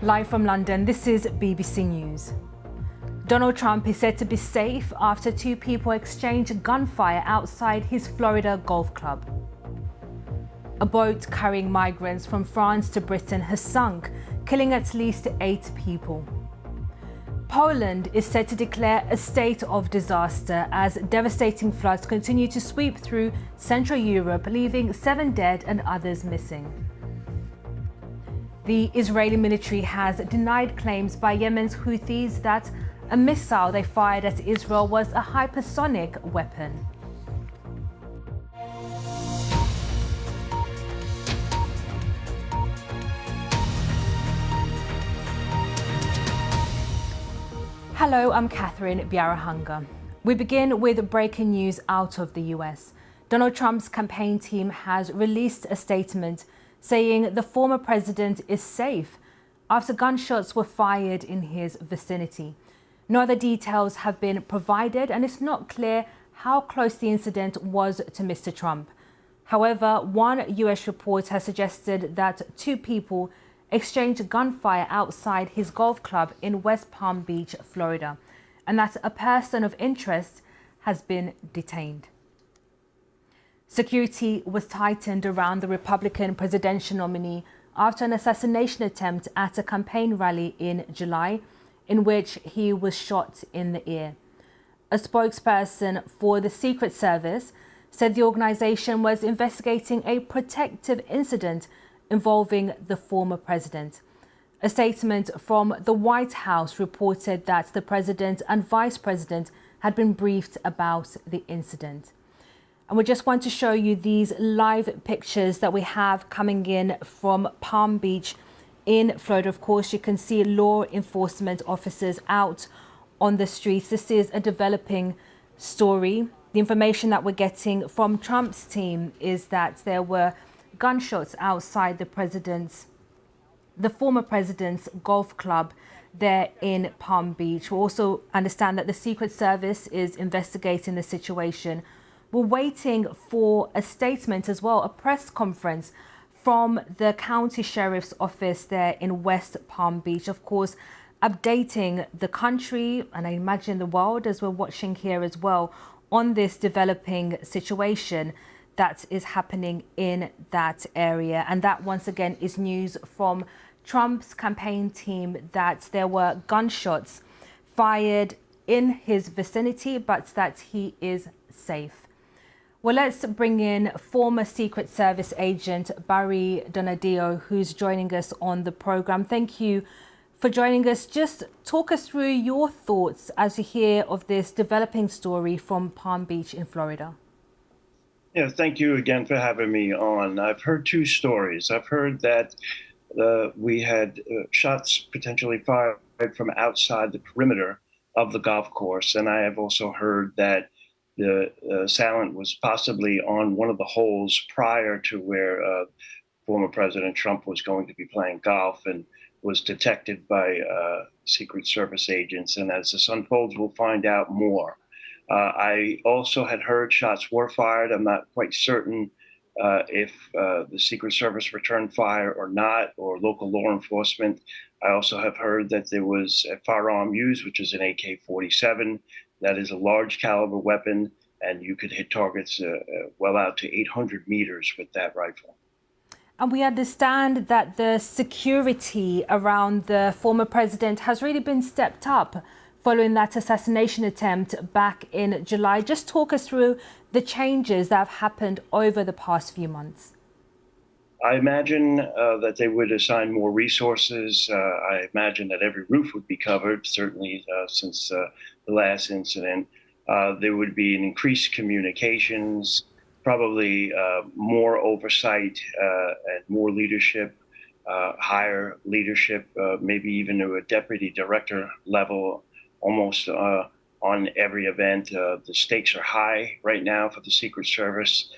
Live from London, this is BBC News. Donald Trump is said to be safe after two people exchanged gunfire outside his Florida golf club. A boat carrying migrants from France to Britain has sunk, killing at least 8 people. Poland is set to declare a state of disaster as devastating floods continue to sweep through Central Europe, leaving 7 dead and others missing. The Israeli military has denied claims by Yemen's Houthis that a missile they fired at Israel was a hypersonic weapon. Hello, I'm Catherine Byaruhanga. We begin with breaking news out of the US. Donald Trump's campaign team has released a statement saying the former president is safe after gunshots were fired in his vicinity. No other details have been provided, and it's not clear how close the incident was to Mr. Trump. However, one US report has suggested that 2 people exchanged gunfire outside his golf club in West Palm Beach, Florida, and that a person of interest has been detained. Security was tightened around the Republican presidential nominee after an assassination attempt at a campaign rally in July, in which he was shot in the ear. A spokesperson for the Secret Service said the organization was investigating a protective incident involving the former president. A statement from the White House reported that the president and vice president had been briefed about the incident. And we just want to show you these live pictures that we have coming in from Palm Beach in Florida. Of course, you can see law enforcement officers out on the streets. This is a developing story. The information that we're getting from Trump's team is that there were gunshots outside the former president's golf club there in Palm Beach. We also understand that the Secret Service is investigating the situation. We're waiting for a statement as well, a press conference from the county sheriff's office there in West Palm Beach, of course, updating the country and I imagine the world as we're watching here as well on this developing situation that is happening in that area. And that once again is news from Trump's campaign team that there were gunshots fired in his vicinity, but that he is safe. Well, let's bring in former Secret Service agent Barry Donadio, who's joining us on the program. Thank you for joining us. Just talk us through your thoughts as you hear of this developing story from Palm Beach in Florida. Yeah, thank you again for having me on. I've heard 2 stories. I've heard that we had shots potentially fired from outside the perimeter of the golf course, and I have also heard that the assailant was possibly on one of the holes prior to where former President Trump was going to be playing golf and was detected by Secret Service agents. And as this unfolds, we'll find out more. I also had heard shots were fired. I'm not quite certain if the Secret Service returned fire or not, or local law enforcement. I also have heard that there was a firearm used, which is an AK-47. That is a large caliber weapon, and you could hit targets well out to 800 meters with that rifle. And we understand that the security around the former president has really been stepped up following that assassination attempt back in July. Just talk us through the changes that have happened over the past few months. I imagine that they would assign more resources. I imagine that every roof would be covered, certainly since the last incident. There would be an increased communications, probably more oversight and more leadership, higher leadership, maybe even to a deputy director level, almost on every event. The stakes are high right now for the Secret Service.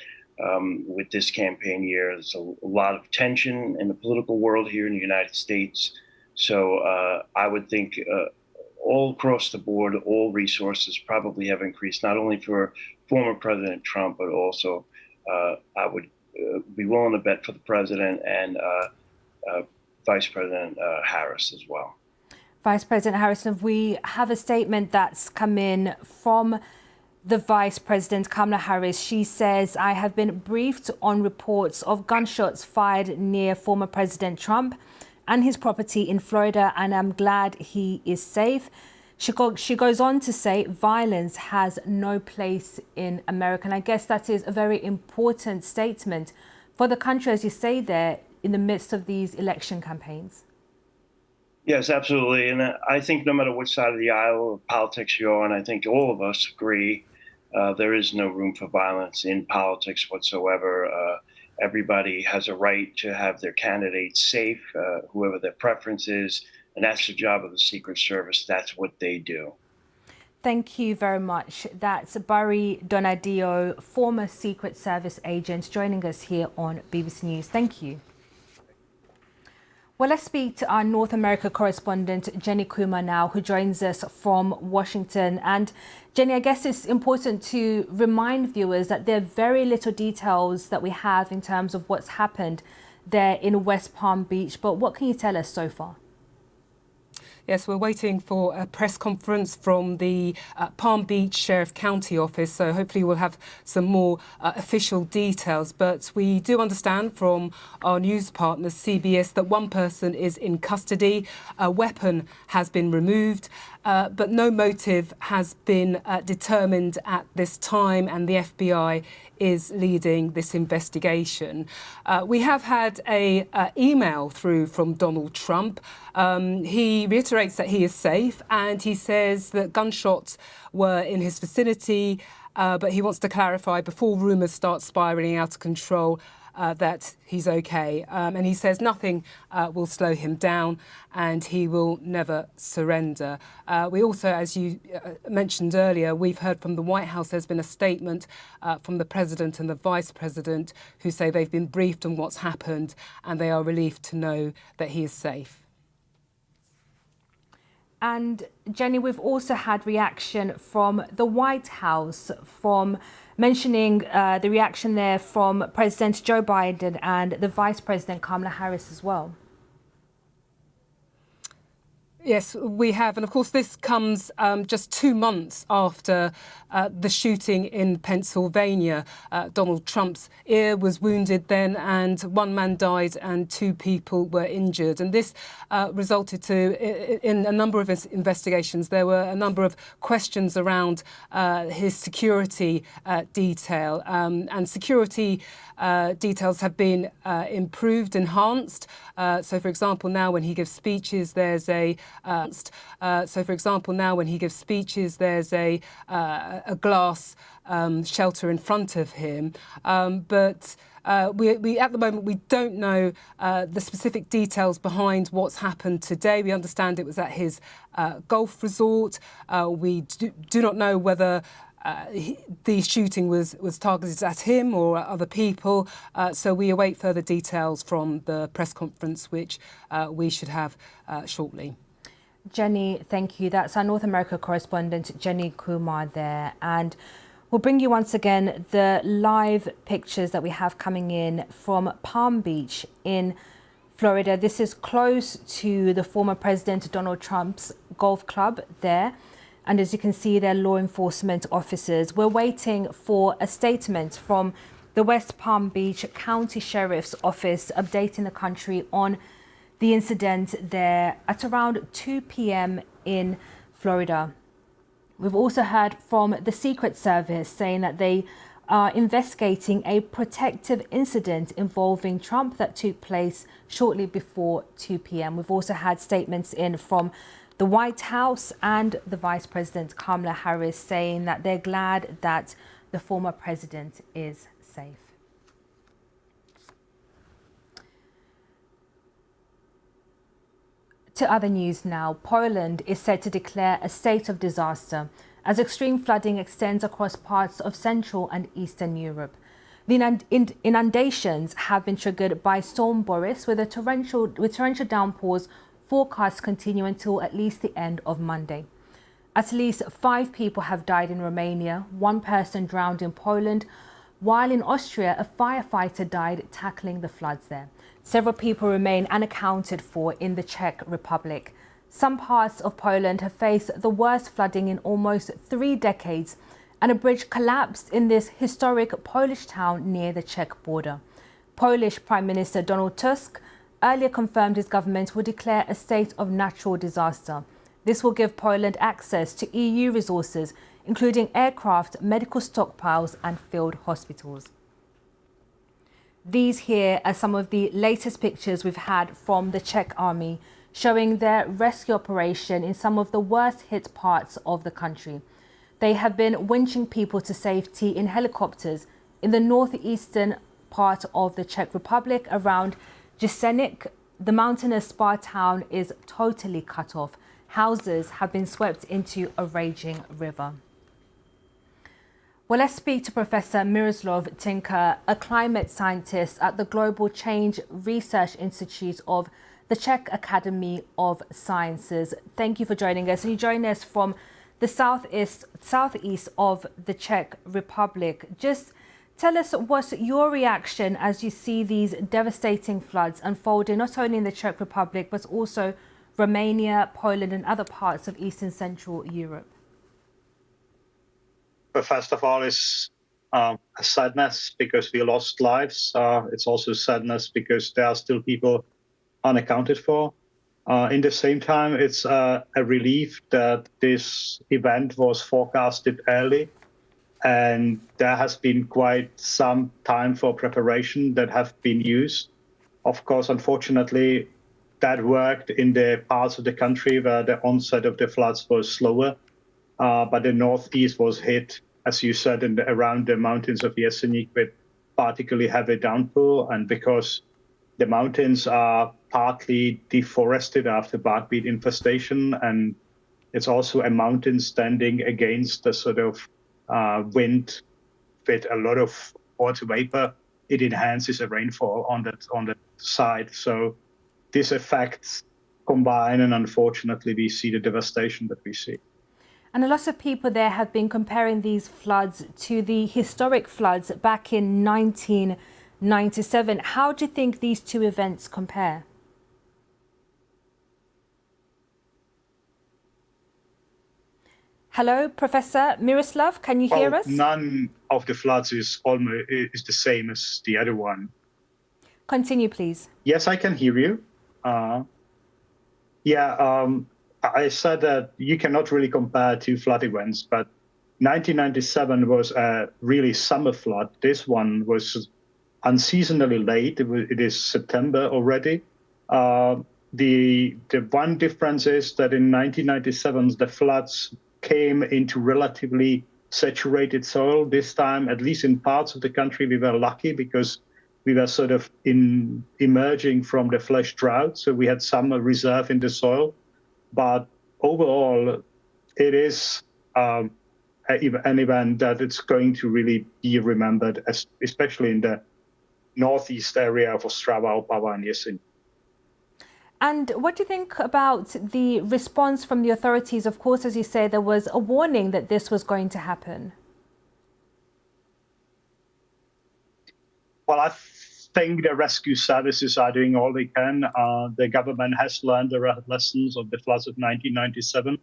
With this campaign year, there's a lot of tension in the political world here in the United States. So I would think all across the board, all resources probably have increased, not only for former President Trump, but also I would be willing to bet for the president and Vice President Harris as well. Vice President Harrison, we have a statement that's come in from the Vice President, Kamala Harris. She says, "I have been briefed on reports of gunshots fired near former President Trump and his property in Florida, and I'm glad he is safe." She goes on to say violence has no place in America. And I guess that is a very important statement for the country, as you say there, in the midst of these election campaigns. Yes, absolutely. And I think no matter which side of the aisle of politics you're on, I think all of us agree there is no room for violence in politics whatsoever. Everybody has a right to have their candidates safe, whoever their preference is. And that's the job of the Secret Service. That's what they do. Thank you very much. That's Barry Donadio, former Secret Service agent, joining us here on BBC News. Thank you. Well, let's speak to our North America correspondent, Jenny Kuma, now, who joins us from Washington. And Jenny, I guess it's important to remind viewers that there are very little details that we have in terms of what's happened there in West Palm Beach. But what can you tell us so far? Yes, we're waiting for a press conference from the Palm Beach Sheriff County office, so hopefully we'll have some more official details. But we do understand from our news partners, CBS, that one person is in custody. A weapon has been removed, but no motive has been determined at this time, and the FBI is leading this investigation. We have had an email through from Donald Trump. He reiterates that he is safe, and he says that gunshots were in his vicinity, but he wants to clarify before rumours start spiralling out of control that he's okay. And he says nothing will slow him down and he will never surrender. We also, as you mentioned earlier, we've heard from the White House. There's been a statement from the president and the vice president who say they've been briefed on what's happened and they are relieved to know that he is safe. And Jenny, we've also had reaction from the White House, from mentioning the reaction there from President Joe Biden and the Vice President Kamala Harris as well. Yes, we have. And of course, this comes just 2 months after the shooting in Pennsylvania. Donald Trump's ear was wounded then, and one man died and 2 people were injured. And this resulted in a number of investigations. There were a number of questions around his security detail, and security details have been improved, enhanced. So, for example, now when he gives speeches, there's a glass shelter in front of him. But we at the moment, we don't know the specific details behind what's happened today. We understand it was at his golf resort. We do not know whether the shooting was targeted at him or other people. So we await further details from the press conference, which we should have shortly. Jenny, thank you. That's our North America correspondent, Jenny Kumar there. And we'll bring you once again the live pictures that we have coming in from Palm Beach in Florida. This is close to the former President Donald Trump's golf club there. And as you can see, they're law enforcement officers. We're waiting for a statement from the West Palm Beach County Sheriff's Office updating the country on the incident there at around 2 p.m. in Florida. We've also heard from the Secret Service saying that they are investigating a protective incident involving Trump that took place shortly before 2 p.m. We've also had statements in from the White House and the Vice President Kamala Harris saying that they're glad that the former president is safe. To other news now, Poland is set to declare a state of disaster as extreme flooding extends across parts of Central and Eastern Europe. The inundations have been triggered by Storm Boris, with torrential downpours forecast continue until at least the end of Monday. At least 5 people have died in Romania, 1 person drowned in Poland, while in Austria, a firefighter died tackling the floods there. Several people remain unaccounted for in the Czech Republic. Some parts of Poland have faced the worst flooding in almost 3 decades, and a bridge collapsed in this historic Polish town near the Czech border. Polish Prime Minister Donald Tusk earlier confirmed his government will declare a state of natural disaster. This will give Poland access to EU resources, including aircraft, medical stockpiles and field hospitals. These here are some of the latest pictures we've had from the Czech army, showing their rescue operation in some of the worst hit parts of the country. They have been winching people to safety in helicopters in the northeastern part of the Czech Republic around Jeseník. The mountainous spa town is totally cut off. Houses have been swept into a raging river. Well, let's speak to Professor Miroslav Tinka, a climate scientist at the Global Change Research Institute of the Czech Academy of Sciences. Thank you for joining us. And you join us from the southeast of the Czech Republic. Just tell us what's your reaction as you see these devastating floods unfolding not only in the Czech Republic, but also Romania, Poland and other parts of Eastern Central Europe. But first of all, it's a sadness because we lost lives. It's also sadness because there are still people unaccounted for. In the same time, it's a relief that this event was forecasted early, and there has been quite some time for preparation that have been used. Of course, unfortunately, that worked in the parts of the country where the onset of the floods was slower, but the northeast was hit, as you said, around the mountains of Jeseník with particularly heavy downpour, and because the mountains are partly deforested after barkbeet infestation, and it's also a mountain standing against the sort of wind with a lot of water vapor. It enhances the rainfall on that side. So these effects combine, and unfortunately we see the devastation that we see. And a lot of people there have been comparing these floods to the historic floods back in 1997. How do you think these two events compare? Hello, Professor Miroslav, can you hear us? None of the floods is the same as the other one. Continue, please. Yes, I can hear you. I said that you cannot really compare two flood events, but 1997 was a really summer flood. This one was unseasonably late. It is September already. The one difference is that in 1997, the floods came into relatively saturated soil. This time, at least in parts of the country, we were lucky because we were sort of emerging from the flash drought. So we had some reserve in the soil. But overall, it is an event that it's going to really be remembered, especially in the northeast area of Ostrava, Opava, and Jeseník. And what do you think about the response from the authorities? Of course, as you say, there was a warning that this was going to happen. Well, I think the rescue services are doing all they can. The government has learned the lessons of the floods of 1997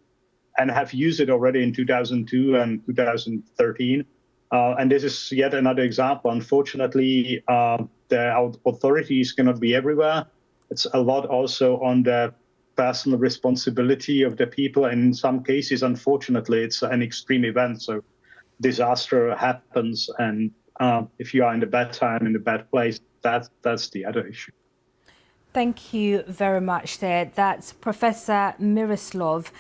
and have used it already in 2002 and 2013. And this is yet another example. Unfortunately, the authorities cannot be everywhere. It's a lot also on the personal responsibility of the people. And in some cases, unfortunately, it's an extreme event. So disaster happens. And if you are in the bad time, in the bad place, that's the other issue. Thank you very much there. That's Professor Miroslav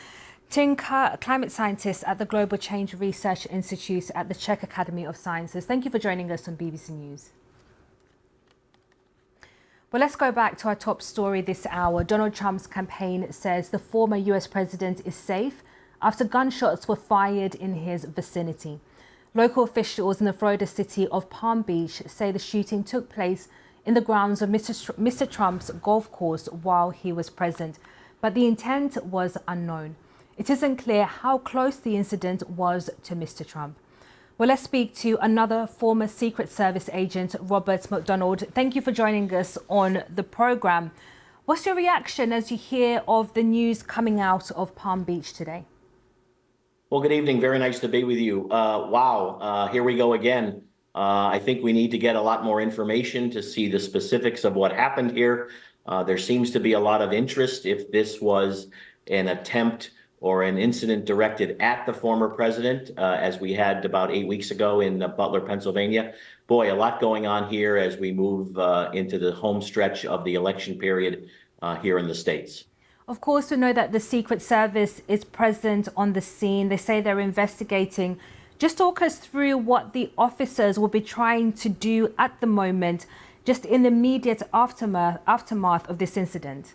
Tinka, a climate scientist at the Global Change Research Institute at the Czech Academy of Sciences. Thank you for joining us on BBC News. Well, let's go back to our top story this hour. Donald Trump's campaign says the former US president is safe after gunshots were fired in his vicinity. Local officials in the Florida city of Palm Beach say the shooting took place in the grounds of Mr. Trump's golf course while he was present, but the intent was unknown. It isn't clear how close the incident was to Mr. Trump. Well, let's speak to another former Secret Service agent, Robert MacDonald. Thank you for joining us on the programme. What's your reaction as you hear of the news coming out of Palm Beach today? Well, good evening. Very nice to be with you. Wow, here we go again. I think we need to get a lot more information to see the specifics of what happened here. There seems to be a lot of interest if this was an attempt or an incident directed at the former president, as we had about 8 weeks ago in Butler, Pennsylvania. Boy, a lot going on here as we move into the home stretch of the election period here in the States. Of course, we know that the Secret Service is present on the scene. They say they're investigating. Just talk us through what the officers will be trying to do at the moment, just in the immediate aftermath of this incident.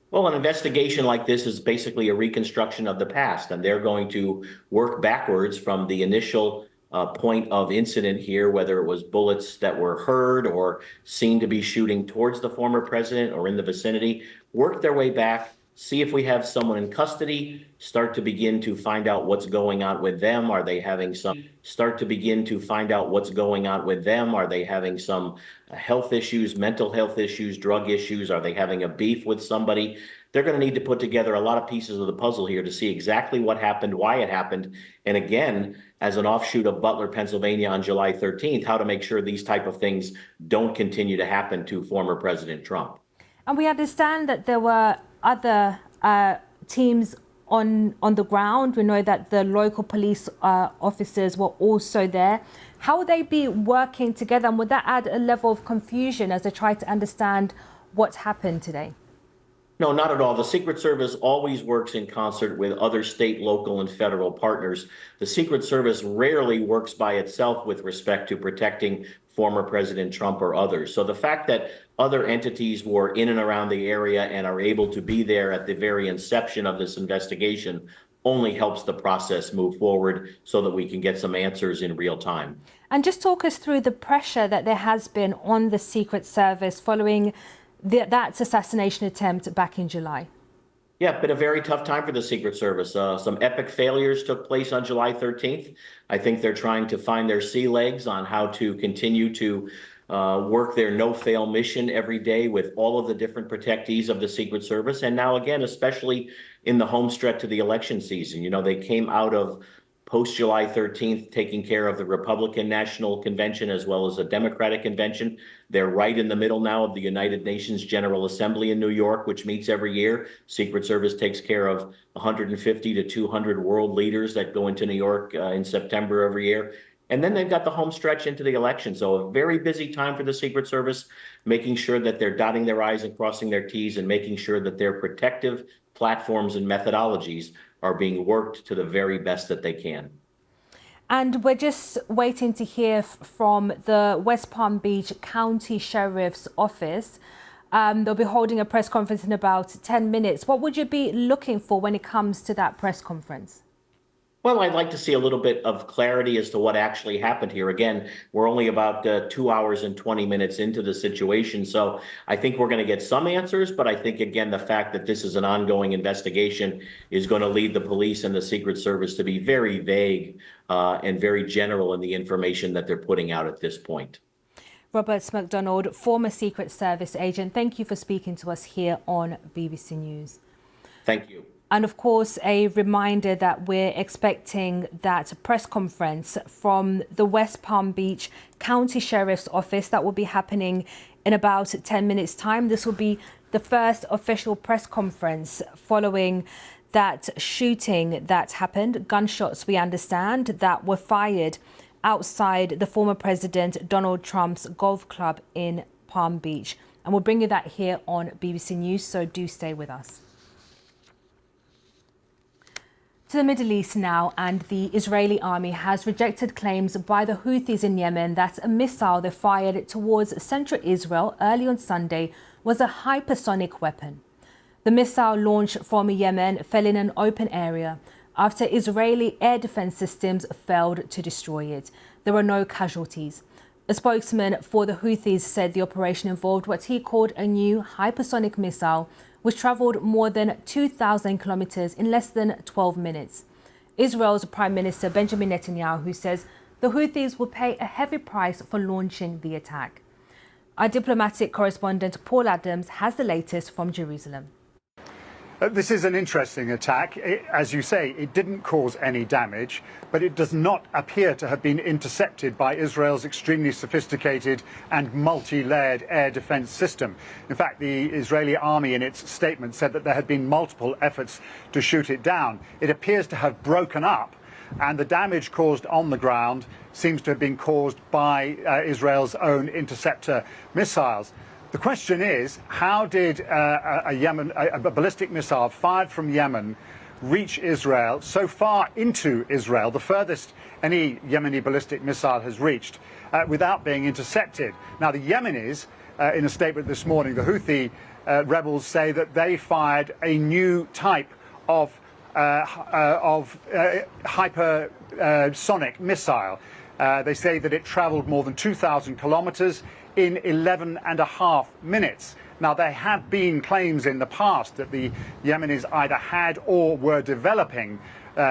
Well, an investigation like this is basically a reconstruction of the past, and they're going to work backwards from the initial point of incident here, whether it was bullets that were heard or seen to be shooting towards the former president or in the vicinity, work their way back, see if we have someone in custody, start to begin to find out what's going on with them. Are they having some health issues, mental health issues, drug issues? Are they having a beef with somebody? They're going to need to put together a lot of pieces of the puzzle here to see exactly what happened, why it happened, and again, as an offshoot of Butler, Pennsylvania on July 13th, how to make sure these type of things don't continue to happen to former President Trump. And we understand that there were other teams on the ground. We know that the local police officers were also there. How will they be working together? And would that add a level of confusion as they try to understand what happened today? No, not at all. The Secret Service always works in concert with other state, local, and federal partners. The Secret Service rarely works by itself with respect to protecting former President Trump or others. So the fact that other entities were in and around the area and are able to be there at the very inception of this investigation only helps the process move forward so that we can get some answers in real time. And just talk us through the pressure that there has been on the Secret Service following that assassination attempt back in July. Yeah, been a very tough time for the Secret Service. Some epic failures took place on July 13th. I think they're trying to find their sea legs on how to continue to work their no-fail mission every day with all of the different protectees of the Secret Service. And now, again, especially in the home stretch of the election season. You know, they came out of post-July 13th, taking care of the Republican National Convention as well as the Democratic Convention. They're right in the middle now of the United Nations General Assembly in New York, which meets every year. Secret Service takes care of 150 to 200 world leaders that go into New York in September every year. And then they've got the home stretch into the election. So a very busy time for the Secret Service, making sure that they're dotting their I's and crossing their T's and making sure that their protective platforms and methodologies are being worked to the very best that they can. And we're just waiting to hear from the West Palm Beach County Sheriff's Office. They'll be holding a press conference in about 10 minutes. What would you be looking for when it comes to that press conference? Well, I'd like to see a little bit of clarity as to what actually happened here. Again, we're only about 2 hours and 20 minutes into the situation. So I think we're going to get some answers. But I think, again, the fact that this is an ongoing investigation is going to lead the police and the Secret Service to be very vague and very general in the information that they're putting out at this point. Robert MacDonald, former Secret Service agent, thank you for speaking to us here on BBC News. Thank you. And of course, a reminder that we're expecting that press conference from the West Palm Beach County Sheriff's Office that will be happening in about 10 minutes' time. This will be the first official press conference following that shooting that happened. Gunshots, we understand, that were fired outside the former President Donald Trump's golf club in Palm Beach. And we'll bring you that here on BBC News, so do stay with us. To the Middle East now, and the Israeli army has rejected claims by the Houthis in Yemen that a missile they fired towards central Israel early on Sunday was a hypersonic weapon. The missile launched from Yemen fell in an open area after Israeli air defense systems failed to destroy it. There were no casualties. A spokesman for the Houthis said the operation involved what he called a new hypersonic missile, which travelled more than 2,000 kilometres in less than 12 minutes. Israel's Prime Minister Benjamin Netanyahu says the Houthis will pay a heavy price for launching the attack. Our diplomatic correspondent Paul Adams has the latest from Jerusalem. This is an interesting attack. As you say, it didn't cause any damage, but it does not appear to have been intercepted by Israel's extremely sophisticated and multi-layered air defense system. In fact, the Israeli army in its statement said that there had been multiple efforts to shoot it down. It appears to have broken up, and the damage caused on the ground seems to have been caused by Israel's own interceptor missiles. The question is, how did a ballistic missile fired from Yemen reach Israel, so far into Israel, the furthest any Yemeni ballistic missile has reached, without being intercepted? Now, the Yemenis, in a statement this morning, the Houthi rebels say that they fired a new type of hypersonic missile. They say that it traveled more than 2,000 kilometers in 11.5 minutes. Now, there have been claims in the past that the Yemenis either had or were developing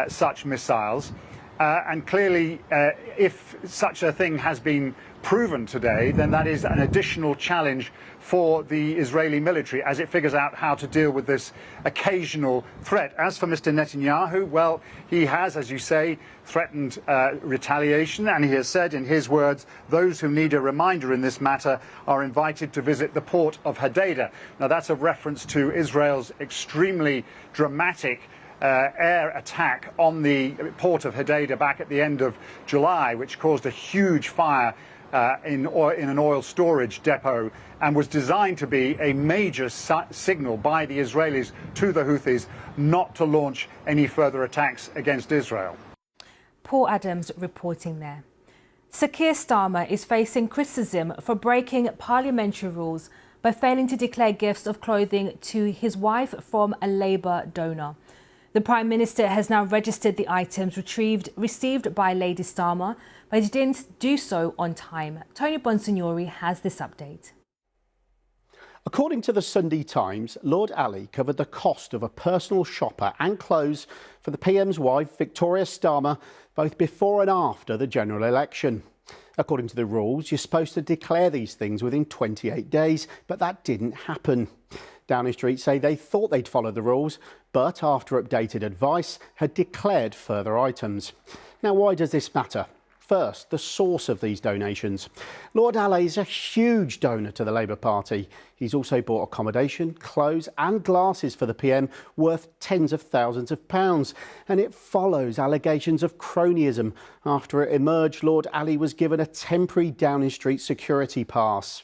such missiles. And clearly, if such a thing has been proven today, then that is an additional challenge for the Israeli military as it figures out how to deal with this occasional threat. As for Mr. Netanyahu, well, he has, as you say, threatened retaliation, and he has said in his words, those who need a reminder in this matter are invited to visit the port of Hodeidah. Now, that's a reference to Israel's extremely dramatic air attack on the port of Hodeidah back at the end of July, which caused a huge fire in an oil storage depot, and was designed to be a major signal by the Israelis to the Houthis not to launch any further attacks against Israel. Paul Adams reporting there. Sir Keir Starmer is facing criticism for breaking parliamentary rules by failing to declare gifts of clothing to his wife from a Labour donor. The Prime Minister has now registered the items received by Lady Starmer, but he didn't do so on time. Tony Bonsignori has this update. According to the Sunday Times, Lord Ali covered the cost of a personal shopper and clothes for the PM's wife, Victoria Starmer, both before and after the general election. According to the rules, you're supposed to declare these things within 28 days, but that didn't happen. Downing Street say they thought they'd follow the rules, but after updated advice, had declared further items. Now, why does this matter? First, the source of these donations. Lord Ali is a huge donor to the Labour Party. He's also bought accommodation, clothes and glasses for the PM worth tens of thousands of pounds. And it follows allegations of cronyism after it emerged Lord Ali was given a temporary Downing Street security pass.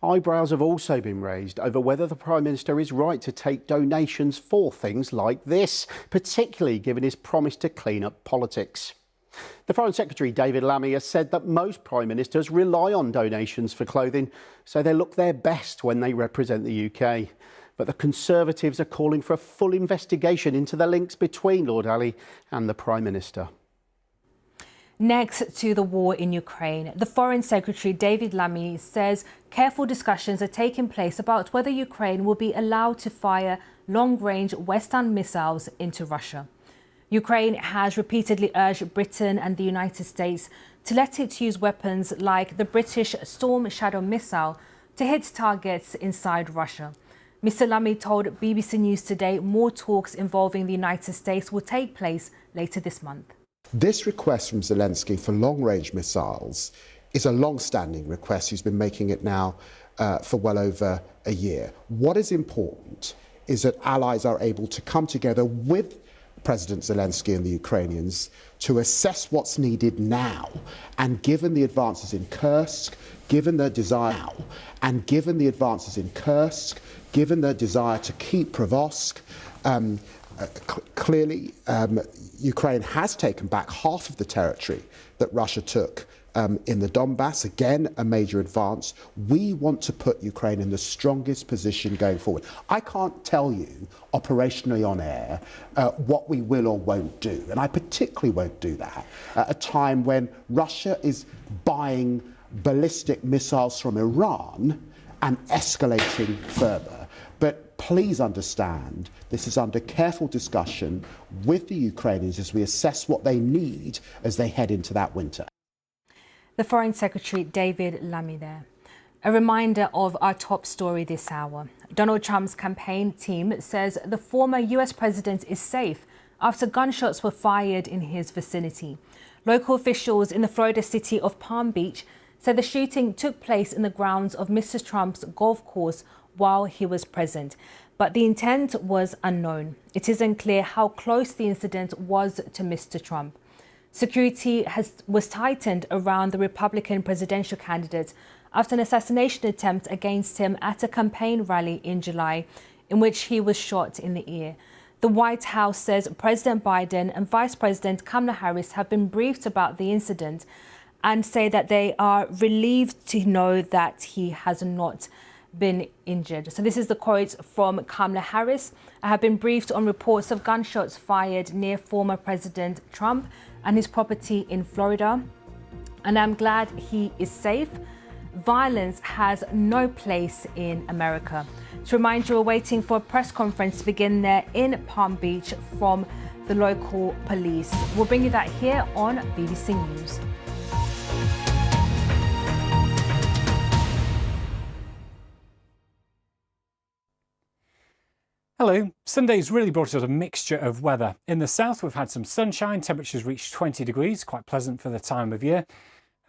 Eyebrows have also been raised over whether the Prime Minister is right to take donations for things like this, particularly given his promise to clean up politics. The Foreign Secretary, David Lammy, has said that most Prime Ministers rely on donations for clothing, so they look their best when they represent the UK. But the Conservatives are calling for a full investigation into the links between Lord Ali and the Prime Minister. Next to the war in Ukraine, the Foreign Secretary David Lammy says careful discussions are taking place about whether Ukraine will be allowed to fire long-range Western missiles into Russia. Ukraine has repeatedly urged Britain and the United States to let it use weapons like the British Storm Shadow missile to hit targets inside Russia. Mr. Lammy told BBC News Today more talks involving the United States will take place later this month. This request from Zelensky for long-range missiles is a long-standing request. He's been making it now for well over a year. What is important is that allies are able to come together with President Zelensky and the Ukrainians to assess what's needed now. And given the advances in Kursk, given the desire now, and given the advances in Kursk, given the desire to keep Provosk, clearly Ukraine has taken back half of the territory that Russia took in the Donbass, again, a major advance. We want to put Ukraine in the strongest position going forward. I can't tell you operationally on air what we will or won't do, and I particularly won't do that at a time when Russia is buying ballistic missiles from Iran and escalating further. But please understand, this is under careful discussion with the Ukrainians as we assess what they need as they head into that winter. the Foreign Secretary David Lammy there. A reminder of our top story this hour. Donald Trump's campaign team says the former US president is safe after gunshots were fired in his vicinity. Local officials in the Florida city of Palm Beach said the shooting took place in the grounds of Mr. Trump's golf course while he was present, but the intent was unknown. It isn't clear how close the incident was to Mr. Trump. Security was tightened around the Republican presidential candidate after an assassination attempt against him at a campaign rally in July, in which he was shot in the ear. The White House says President Biden and Vice President Kamala Harris have been briefed about the incident and say that they are relieved to know that he has not been injured. So this is the quote from Kamala Harris. I have been briefed on reports of gunshots fired near former President Trump and his property in Florida, and I'm glad he is safe. Violence has no place in America. To remind you, we're waiting for a press conference to begin there in Palm Beach from the local police. We'll bring you that here on BBC News. Hello. Sunday's really brought us a mixture of weather. In the south, we've had some sunshine. Temperatures reached 20 degrees, quite pleasant for the time of year.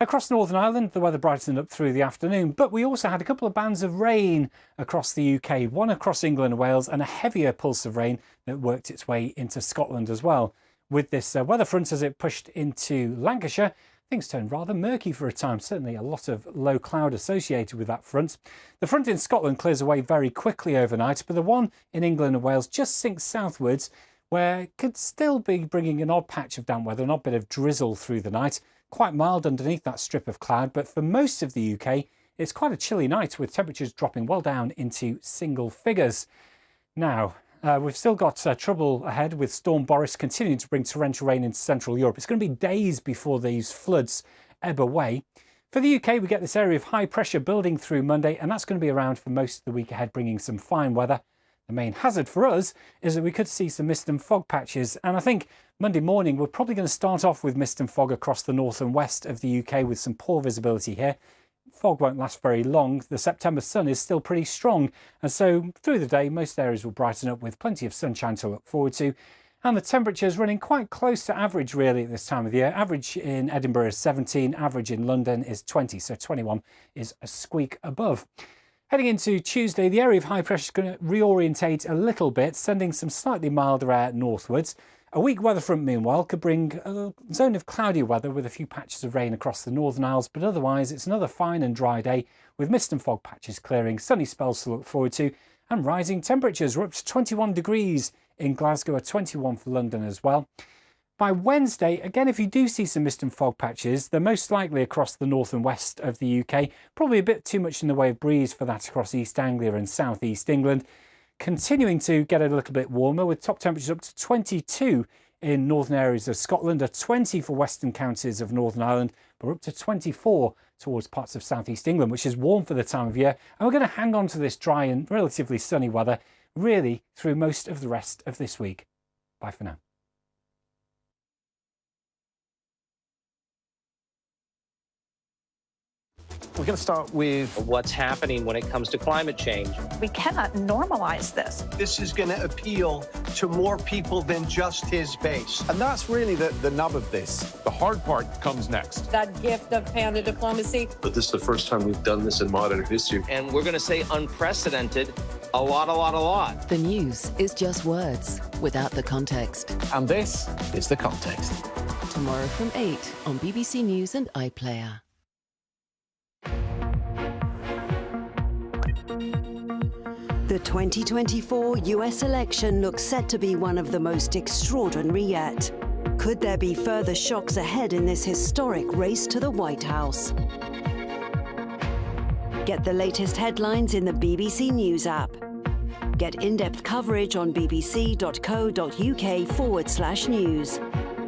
Across Northern Ireland, the weather brightened up through the afternoon, but we also had a couple of bands of rain across the UK, one across England and Wales, and a heavier pulse of rain that worked its way into Scotland as well. With this weather front, as it pushed into Lancashire, things turned rather murky for a time, certainly a lot of low cloud associated with that front. The front in Scotland clears away very quickly overnight, but the one in England and Wales just sinks southwards, where it could still be bringing an odd patch of damp weather, an odd bit of drizzle through the night. Quite mild underneath that strip of cloud, but for most of the UK, it's quite a chilly night with temperatures dropping well down into single figures. Now, we've still got trouble ahead with Storm Boris continuing to bring torrential rain into Central Europe. It's going to be days before these floods ebb away. For the UK, we get this area of high pressure building through Monday, and that's going to be around for most of the week ahead, bringing some fine weather. The main hazard for us is that we could see some mist and fog patches, and I think Monday morning we're probably going to start off with mist and fog across the north and west of the UK with some poor visibility here. Fog won't last very long. The September sun is still pretty strong, and so through the day most areas will brighten up with plenty of sunshine to look forward to, and the temperatures running quite close to average really at this time of year. Average in Edinburgh is 17, average in London is 20, so 21 is a squeak above. Heading into Tuesday, the area of high pressure is going to reorientate a little bit, sending some slightly milder air northwards. A weak weather front, meanwhile, could bring a zone of cloudy weather with a few patches of rain across the Northern Isles, but otherwise it's another fine and dry day with mist and fog patches clearing, sunny spells to look forward to, and rising temperatures. We're up to 21 degrees in Glasgow, or 21 for London as well. By Wednesday, again, if you do see some mist and fog patches, they're most likely across the north and west of the UK. Probably a bit too much in the way of breeze for that across East Anglia and South East England. Continuing to get a little bit warmer with top temperatures up to 22 in northern areas of Scotland, or 20 for western counties of Northern Ireland, but we're up to 24 towards parts of South East England, which is warm for the time of year. And we're going to hang on to this dry and relatively sunny weather really through most of the rest of this week. Bye for now. We're going to start with what's happening when it comes to climate change. We cannot normalize this. This is going to appeal to more people than just his base. And that's really the nub of this. The hard part comes next. That gift of panda diplomacy. But this is the first time we've done this in modern history. And we're going to say unprecedented a lot. The news is just words without the context. And this is the context. Tomorrow from 8 on BBC News and iPlayer. The 2024 US election looks set to be one of the most extraordinary yet. Could there be further shocks ahead in this historic race to the White House? Get the latest headlines in the BBC News app. Get in-depth coverage on bbc.co.uk/news.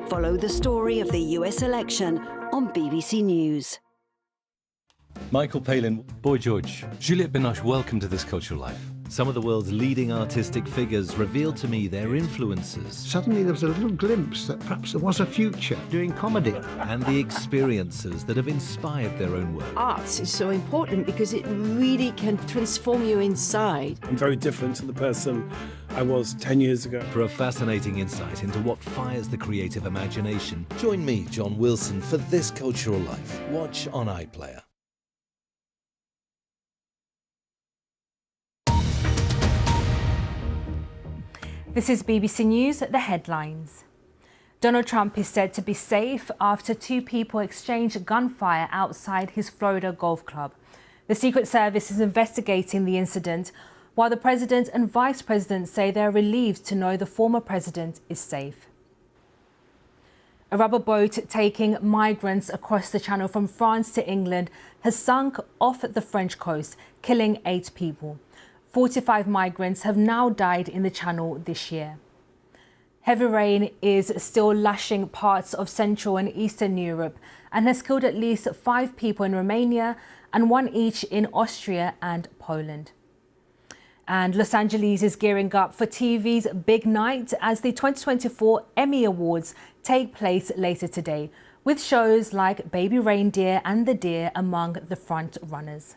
Follow the story of the US election on BBC News. Michael Palin, Boy George, Juliette Binoche, welcome to This Cultural Life. Some of the world's leading artistic figures revealed to me their influences. Suddenly there was a little glimpse that perhaps there was a future doing comedy. And the experiences that have inspired their own work. Art is so important because it really can transform you inside. I'm very different to the person I was 10 years ago. For a fascinating insight into what fires the creative imagination, join me, John Wilson, for This Cultural Life. Watch on iPlayer. This is BBC News at the headlines. Donald Trump is said to be safe after two people exchanged gunfire outside his Florida golf club. The Secret Service is investigating the incident, while the president and vice president say they're relieved to know the former president is safe. A rubber boat taking migrants across the channel from France to England has sunk off the French coast, killing 8 people. 45 migrants have now died in the channel this year. Heavy rain is still lashing parts of Central and Eastern Europe and has killed at least 5 people in Romania and 1 each in Austria and Poland. And Los Angeles is gearing up for TV's big night as the 2024 Emmy Awards take place later today, with shows like Baby Reindeer and The Deer among the front runners.